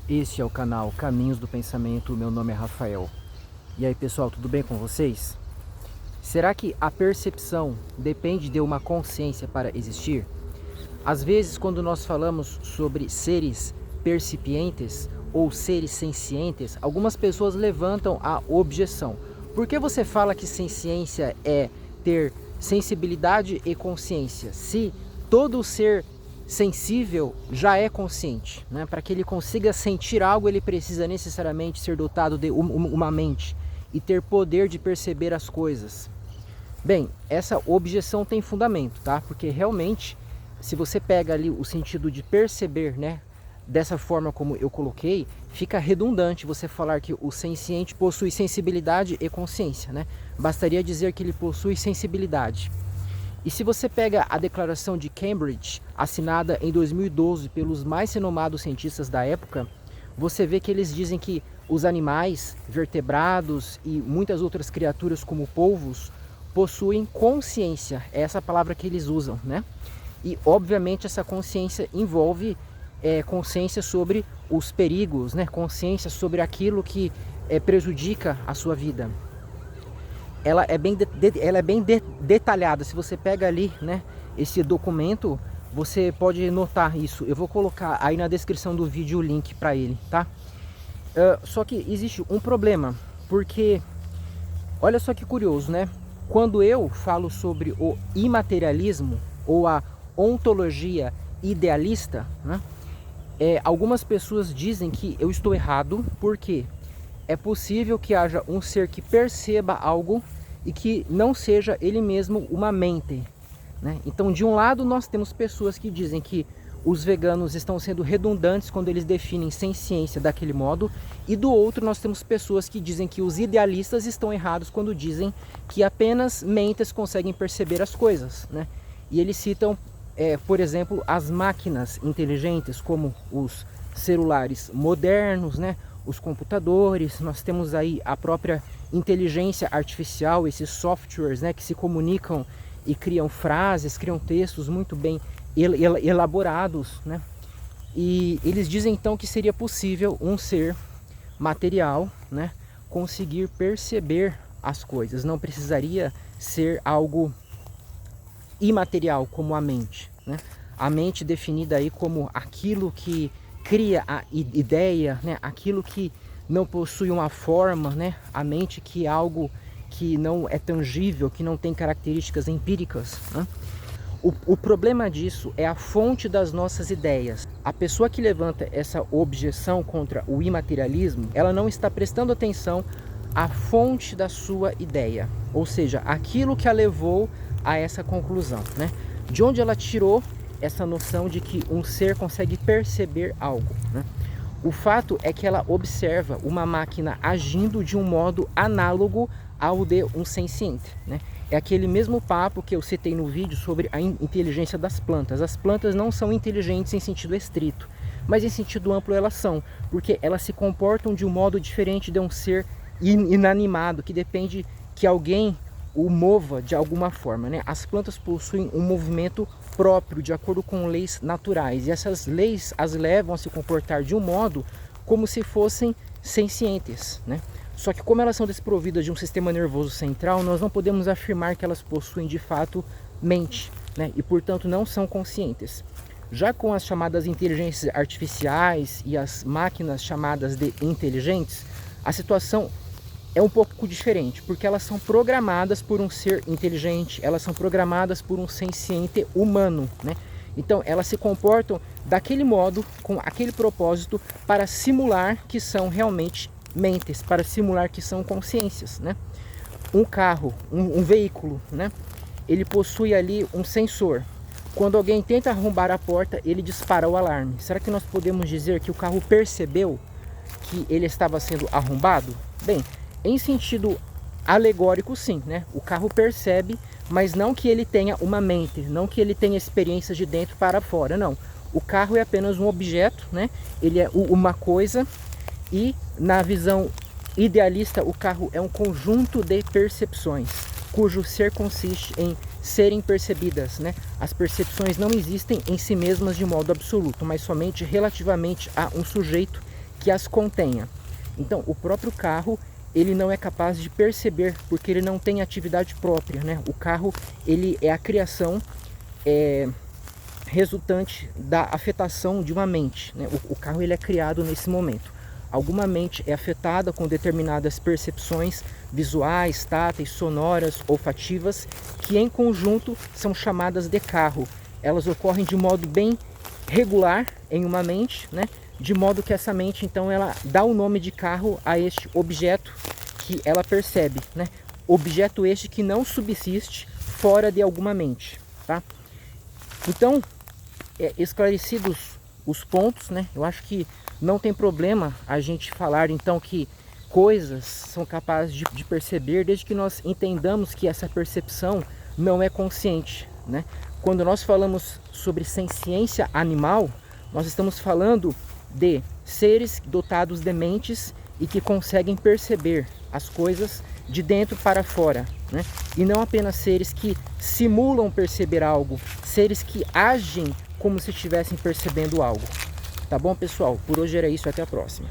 Este é o canal Caminhos do Pensamento, meu nome é Rafael. E aí pessoal, tudo bem com vocês? Será que a percepção depende de uma consciência para existir? Às vezes, quando nós falamos sobre seres percipientes ou seres sencientes, algumas pessoas levantam a objeção. Por que você fala que senciência é ter sensibilidade e consciência, se todo ser sensível já é consciente, né? Para que ele consiga sentir algo, ele precisa necessariamente ser dotado de uma mente e ter poder de perceber as coisas. Bem, essa objeção tem fundamento, tá? Porque realmente, se você pega ali o sentido de perceber, né, dessa forma como eu coloquei, fica redundante você falar que o senciente possui sensibilidade e consciência, né? Bastaria dizer que ele possui sensibilidade. E se você pega a declaração de Cambridge, assinada em 2012 pelos mais renomados cientistas da época, você vê que eles dizem que os animais, vertebrados e muitas outras criaturas como polvos possuem consciência, é essa palavra que eles usam, né? E obviamente essa consciência envolve consciência sobre os perigos, né? Consciência sobre aquilo que prejudica a sua vida. Ela é bem detalhada. Se você pega ali, né, esse documento, você pode notar isso. Eu vou colocar aí na descrição do vídeo o link para ele, tá? Só que existe um problema, porque olha só que curioso, né? Quando eu falo sobre o imaterialismo ou a ontologia idealista, né, algumas pessoas dizem que eu estou errado, porque é possível que haja um ser que perceba algo e que não seja ele mesmo uma mente, né? Então, de um lado, nós temos pessoas que dizem que os veganos estão sendo redundantes quando eles definem senciência daquele modo, e do outro nós temos pessoas que dizem que os idealistas estão errados quando dizem que apenas mentes conseguem perceber as coisas, né? E eles citam, por exemplo, as máquinas inteligentes, como os celulares modernos, né? Os computadores, nós temos aí a própria inteligência artificial, esses softwares, né, que se comunicam e criam frases, criam textos muito bem elaborados, né? E eles dizem então que seria possível um ser material, né, conseguir perceber as coisas, não precisaria ser algo imaterial como a mente, né? A mente definida aí como aquilo que cria a ideia, né? Aquilo que não possui uma forma, né? A mente que é algo que não é tangível, que não tem características empíricas, né? O problema disso é a fonte das nossas ideias. A pessoa que levanta essa objeção contra o imaterialismo, ela não está prestando atenção à fonte da sua ideia, ou seja, aquilo que a levou a essa conclusão, né? De onde ela tirou essa noção de que um ser consegue perceber algo, né? O fato é que ela observa uma máquina agindo de um modo análogo ao de um senciente, né? É aquele mesmo papo que eu citei no vídeo sobre a inteligência das plantas. As plantas não são inteligentes em sentido estrito, mas em sentido amplo elas são, porque elas se comportam de um modo diferente de um ser inanimado, que depende que alguém o mova de alguma forma, né? As plantas possuem um movimento próprio, de acordo com leis naturais, e essas leis as levam a se comportar de um modo como se fossem sencientes, né? Só que como elas são desprovidas de um sistema nervoso central, nós não podemos afirmar que elas possuem de fato mente, né? E portanto não são conscientes. Já com as chamadas inteligências artificiais e as máquinas chamadas de inteligentes, a situação é um pouco diferente, porque elas são programadas por um ser inteligente, elas são programadas por um senciente humano, né? Então elas se comportam daquele modo, com aquele propósito, para simular que são realmente mentes, para simular que são consciências, né? Um carro, um veículo, né? Ele possui ali um sensor. Quando alguém tenta arrombar a porta, ele dispara o alarme. Será que nós podemos dizer que o carro percebeu que ele estava sendo arrombado? Bem, em sentido alegórico, sim, né? O carro percebe, mas não que ele tenha uma mente, não que ele tenha experiências de dentro para fora, não. O carro é apenas um objeto, né? Ele é uma coisa, e na visão idealista o carro é um conjunto de percepções, cujo ser consiste em serem percebidas, né? As percepções não existem em si mesmas de modo absoluto, mas somente relativamente a um sujeito que as contenha. Então, o próprio carro, ele não é capaz de perceber, porque ele não tem atividade própria, né? O carro, ele é a criação resultante da afetação de uma mente, né? O carro, ele é criado nesse momento. Alguma mente é afetada com determinadas percepções visuais, táteis, sonoras, olfativas, que em conjunto são chamadas de carro. Elas ocorrem de modo bem regular em uma mente, né? De modo que essa mente, então, ela dá o nome de carro a este objeto que ela percebe, né? Objeto este que não subsiste fora de alguma mente, tá? Então, esclarecidos os pontos, né? Eu acho que não tem problema a gente falar, então, que coisas são capazes de perceber, desde que nós entendamos que essa percepção não é consciente, né? Quando nós falamos sobre senciência animal, nós estamos falando de seres dotados de mentes e que conseguem perceber as coisas de dentro para fora, né? E não apenas seres que simulam perceber algo, seres que agem como se estivessem percebendo algo. Tá bom, pessoal? Por hoje era isso, até a próxima.